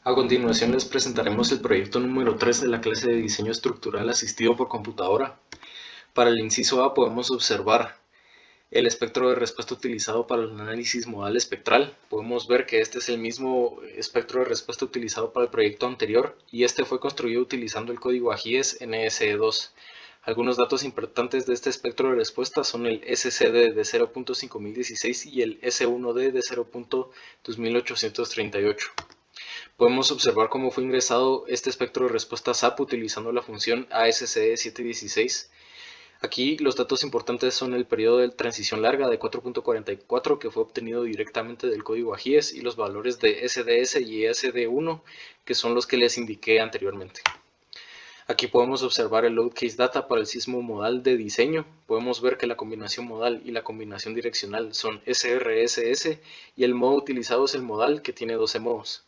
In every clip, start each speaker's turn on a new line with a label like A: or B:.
A: A continuación les presentaremos el proyecto número 3 de la clase de diseño estructural asistido por computadora. Para el inciso A podemos observar el espectro de respuesta utilizado para el análisis modal espectral. Podemos ver que este es el mismo espectro de respuesta utilizado para el proyecto anterior y este fue construido utilizando el código AGIES NSE2. Algunos datos importantes de este espectro de respuesta son el SCD de 0.5016 y el S1D de 0.2838. Podemos observar cómo fue ingresado este espectro de respuesta SAP utilizando la función ASCD716. Aquí los datos importantes son el periodo de transición larga de 4.44 que fue obtenido directamente del código AGIES y los valores de SDS y SD1 que son los que les indiqué anteriormente. Aquí podemos observar el load case data para el sismo modal de diseño. Podemos ver que la combinación modal y la combinación direccional son SRSS y el modo utilizado es el modal que tiene 12 modos.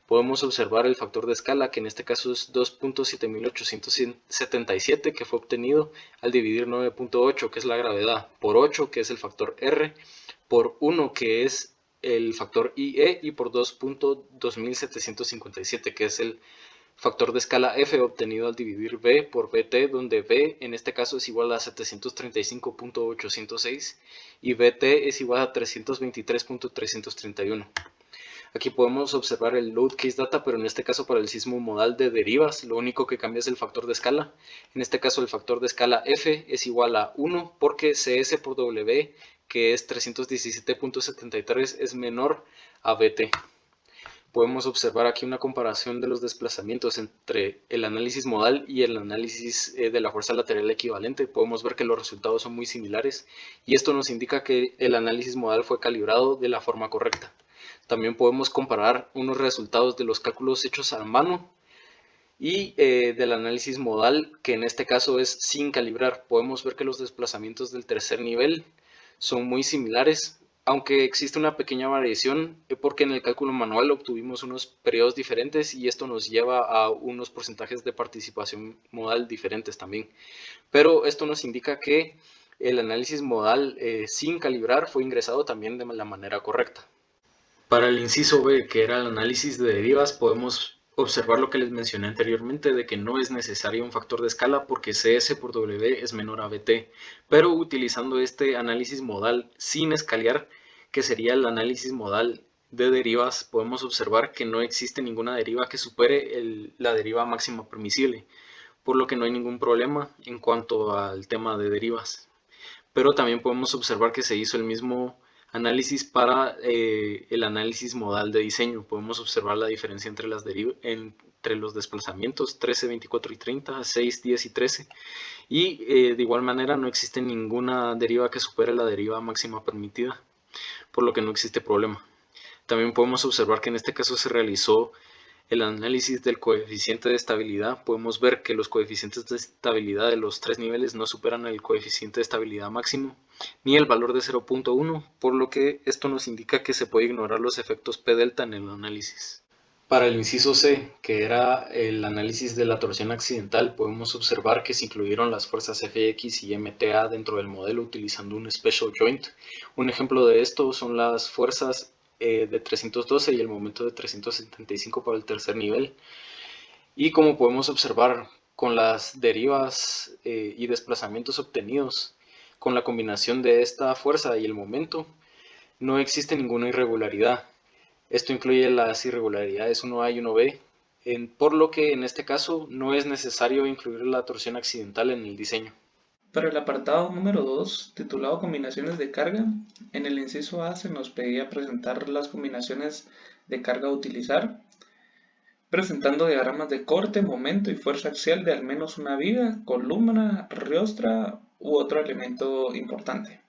A: Podemos observar el factor de escala, que en este caso es 2.7877, que fue obtenido al dividir 9.8, que es la gravedad, por 8, que es el factor R, por 1, que es el factor IE, y por 2.2757, que es el factor de escala F obtenido al dividir B por BT, donde B en este caso es igual a 735.806 y BT es igual a 323.331. Aquí podemos observar el load case data, pero en este caso para el sismo modal de derivas, lo único que cambia es el factor de escala. En este caso el factor de escala F es igual a 1 porque CS por W, que es 317.73, es menor a BT. Podemos observar aquí una comparación de los desplazamientos entre el análisis modal y el análisis de la fuerza lateral equivalente. Podemos ver que los resultados son muy similares y esto nos indica que el análisis modal fue calibrado de la forma correcta. También podemos comparar unos resultados de los cálculos hechos a mano y del análisis modal, que en este caso es sin calibrar. Podemos ver que los desplazamientos del tercer nivel son muy similares, aunque existe una pequeña variación porque en el cálculo manual obtuvimos unos periodos diferentes y esto nos lleva a unos porcentajes de participación modal diferentes también. Pero esto nos indica que el análisis modal sin calibrar fue ingresado también de la manera correcta. Para el inciso B, que era el análisis de derivas, podemos observar lo que les mencioné anteriormente de que no es necesario un factor de escala porque CS por W es menor a BT, pero utilizando este análisis modal sin escalear, que sería el análisis modal de derivas, podemos observar que no existe ninguna deriva que supere la deriva máxima permisible, por lo que no hay ningún problema en cuanto al tema de derivas. Pero también podemos observar que se hizo el mismo análisis para el análisis modal de diseño. Podemos observar la diferencia entre los desplazamientos 13, 24 y 30, 6, 10 y 13. Y de igual manera no existe ninguna deriva que supere la deriva máxima permitida, por lo que no existe problema. También podemos observar que en este caso se realizó el análisis del coeficiente de estabilidad. Podemos ver que los coeficientes de estabilidad de los tres niveles no superan el coeficiente de estabilidad máximo ni el valor de 0.1, por lo que esto nos indica que se puede ignorar los efectos P delta en el análisis. Para el inciso C, que era el análisis de la torsión accidental, podemos observar que se incluyeron las fuerzas Fx y MTA dentro del modelo utilizando un special joint. Un ejemplo de esto son las fuerzas de 312 y el momento de 375 para el tercer nivel. Y como podemos observar con las derivas y desplazamientos obtenidos con la combinación de esta fuerza y el momento, no existe ninguna irregularidad. Esto incluye las irregularidades 1A y 1B, por lo que en este caso no es necesario incluir la torsión accidental en el diseño.
B: Para el apartado número 2, titulado Combinaciones de carga, en el inciso A se nos pedía presentar las combinaciones de carga a utilizar, presentando diagramas de corte, momento y fuerza axial de al menos una viga, columna, riostra u otro elemento importante.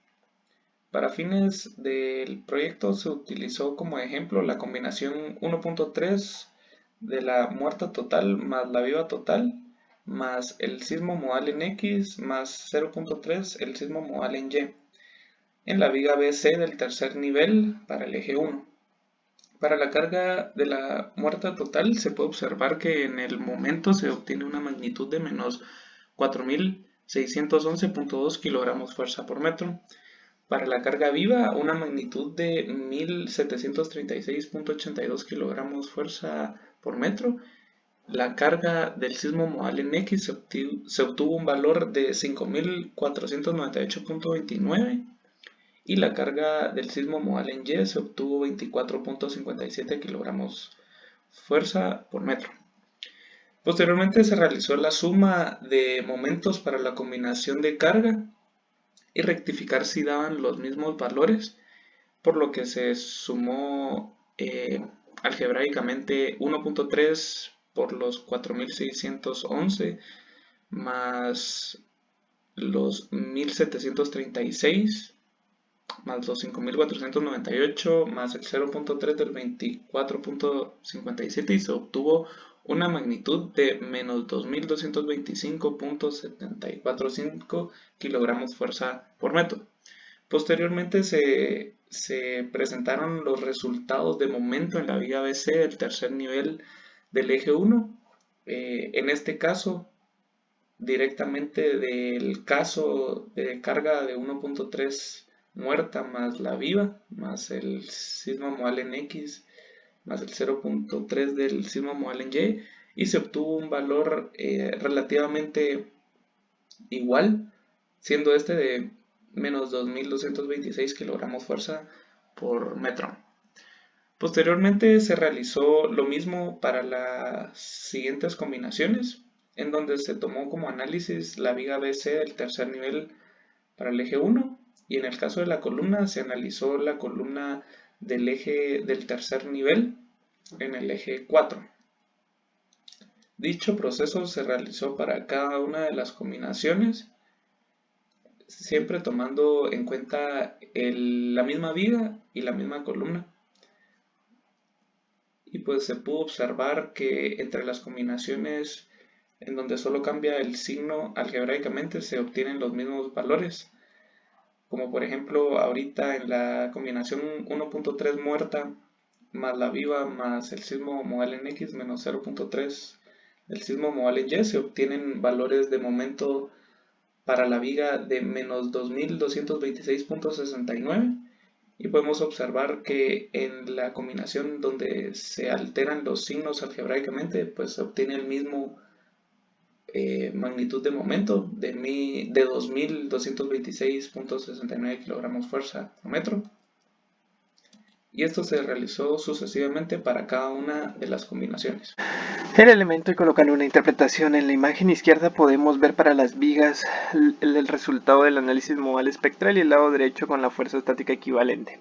B: Para fines del proyecto se utilizó como ejemplo la combinación 1.3 de la muerta total más la viva total, más el sismo modal en X, más 0.3 el sismo modal en Y, en la viga BC del tercer nivel para el eje 1. Para la carga de la muerta total se puede observar que en el momento se obtiene una magnitud de menos 4.611.2 kilogramos fuerza por metro. Para la carga viva, una magnitud de 1736.82 kilogramos fuerza por metro. La carga del sismo modal en X se obtuvo un valor de 5498.29 y la carga del sismo modal en Y se obtuvo 24.57 kilogramos fuerza por metro. Posteriormente se realizó la suma de momentos para la combinación de carga y rectificar si daban los mismos valores, por lo que se sumó algebraicamente 1.3 por los 4611 más los 1736 más los 5498 más el 0.3 del 24.57 y se obtuvo una magnitud de menos 2225.745 kilogramos fuerza por metro. Posteriormente se presentaron los resultados de momento en la viga BC del tercer nivel del eje 1. En este caso, directamente del caso de carga de 1.3 muerta más la viva, más el sismo modal en X, más el 0.3 del sismo modal en Y, y se obtuvo un valor relativamente igual, siendo este de menos 2226 kilogramos fuerza por metro. Posteriormente se realizó lo mismo para las siguientes combinaciones, en donde se tomó como análisis la viga BC del tercer nivel para el eje 1, y en el caso de la columna se analizó la columna del eje del tercer nivel en el eje 4. Dicho proceso se realizó para cada una de las combinaciones, siempre tomando en cuenta la misma viga y la misma columna. Y pues se pudo observar que entre las combinaciones en donde solo cambia el signo algebraicamente se obtienen los mismos valores. Como por ejemplo ahorita en la combinación 1.3 muerta más la viva más el sismo modal en X menos 0.3 del sismo modal en Y se obtienen valores de momento para la viga de menos 2226.69 y podemos observar que en la combinación donde se alteran los signos algebraicamente pues se obtiene el mismo magnitud de momento de 2226.69 kilogramos fuerza por metro, y esto se realizó sucesivamente para cada una de las combinaciones.
C: El elemento y colocando una interpretación en la imagen izquierda podemos ver para las vigas el resultado del análisis modal espectral y el lado derecho con la fuerza estática equivalente.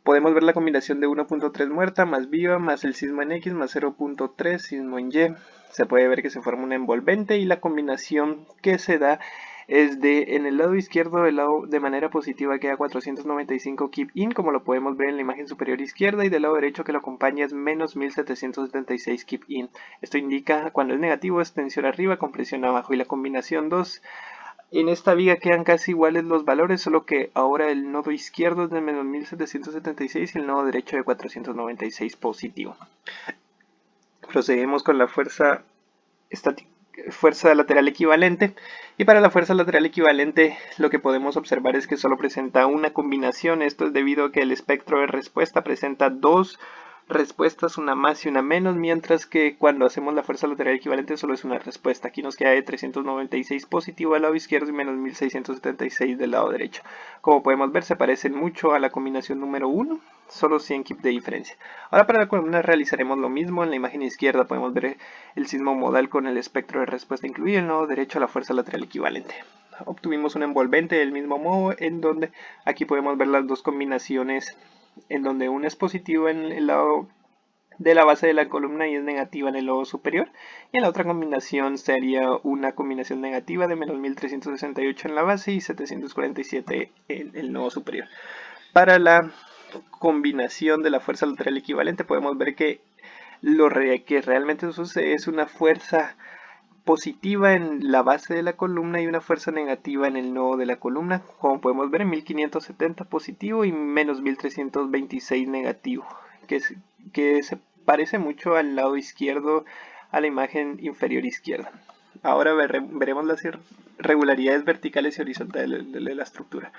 C: Podemos ver la combinación de 1.3 muerta más viva más el sismo en X más 0.3 sismo en Y. Se puede ver que se forma un envolvente y la combinación que se da es en el lado izquierdo de manera positiva queda 495 keep in, como lo podemos ver en la imagen superior izquierda, y del lado derecho que lo acompaña es menos 1776 keep in. Esto indica cuando es negativo es tensión arriba, compresión abajo, y la combinación 2. En esta viga quedan casi iguales los valores, solo que ahora el nodo izquierdo es de menos 1776 y el nodo derecho de 496 positivo. Procedemos con la fuerza lateral equivalente, y para la fuerza lateral equivalente lo que podemos observar es que solo presenta una combinación. Esto es debido a que el espectro de respuesta presenta dos respuestas, una más y una menos, mientras que cuando hacemos la fuerza lateral equivalente solo es una respuesta. Aquí nos queda de 396 positivo del lado izquierdo y menos 1676 del lado derecho. Como podemos ver, se parecen mucho a la combinación número 1, solo 100 keep de diferencia. Ahora para la columna realizaremos lo mismo. En la imagen izquierda podemos ver el sismo modal con el espectro de respuesta incluido, en el lado derecho la fuerza lateral equivalente. Obtuvimos un envolvente del mismo modo, en donde aquí podemos ver las dos combinaciones, en donde una es positiva en el lado de la base de la columna y es negativa en el lado superior, y en la otra combinación sería una combinación negativa de menos 1368 en la base y 747 en el nodo superior. Para la combinación de la fuerza lateral equivalente podemos ver que lo que realmente sucede es una fuerza positiva en la base de la columna y una fuerza negativa en el nodo de la columna, como podemos ver en 1570 positivo y menos 1326 negativo, que se parece mucho al lado izquierdo, a la imagen inferior izquierda. Ahora veremos las irregularidades verticales y horizontales de la estructura.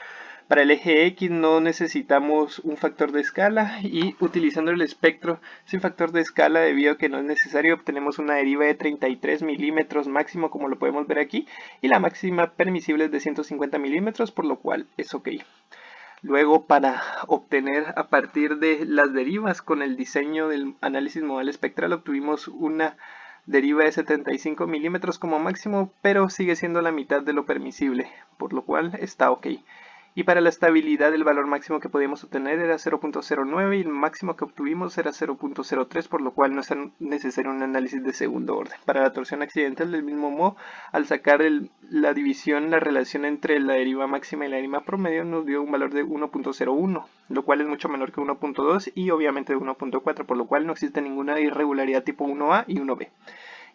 C: Para el eje X no necesitamos un factor de escala y utilizando el espectro sin factor de escala, debido a que no es necesario, obtenemos una deriva de 33 milímetros máximo, como lo podemos ver aquí, y la máxima permisible es de 150 milímetros, por lo cual es ok. Luego, para obtener a partir de las derivas con el diseño del análisis modal espectral, obtuvimos una deriva de 75 milímetros como máximo, pero sigue siendo la mitad de lo permisible, por lo cual está ok. Y para la estabilidad, el valor máximo que podíamos obtener era 0.09 y el máximo que obtuvimos era 0.03, por lo cual no es necesario un análisis de segundo orden. Para la torsión accidental, del mismo modo, al sacar la división, la relación entre la deriva máxima y la deriva promedio nos dio un valor de 1.01, lo cual es mucho menor que 1.2 y obviamente de 1.4, por lo cual no existe ninguna irregularidad tipo 1A y 1B.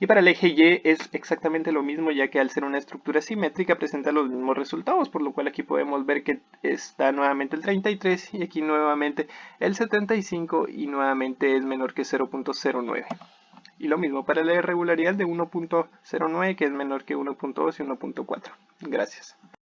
C: Y para el eje Y es exactamente lo mismo, ya que al ser una estructura simétrica presenta los mismos resultados, por lo cual aquí podemos ver que está nuevamente el 33 y aquí nuevamente el 75 y nuevamente es menor que 0.09. Y lo mismo para la irregularidad de 1.09, que es menor que 1.2 y 1.4. Gracias.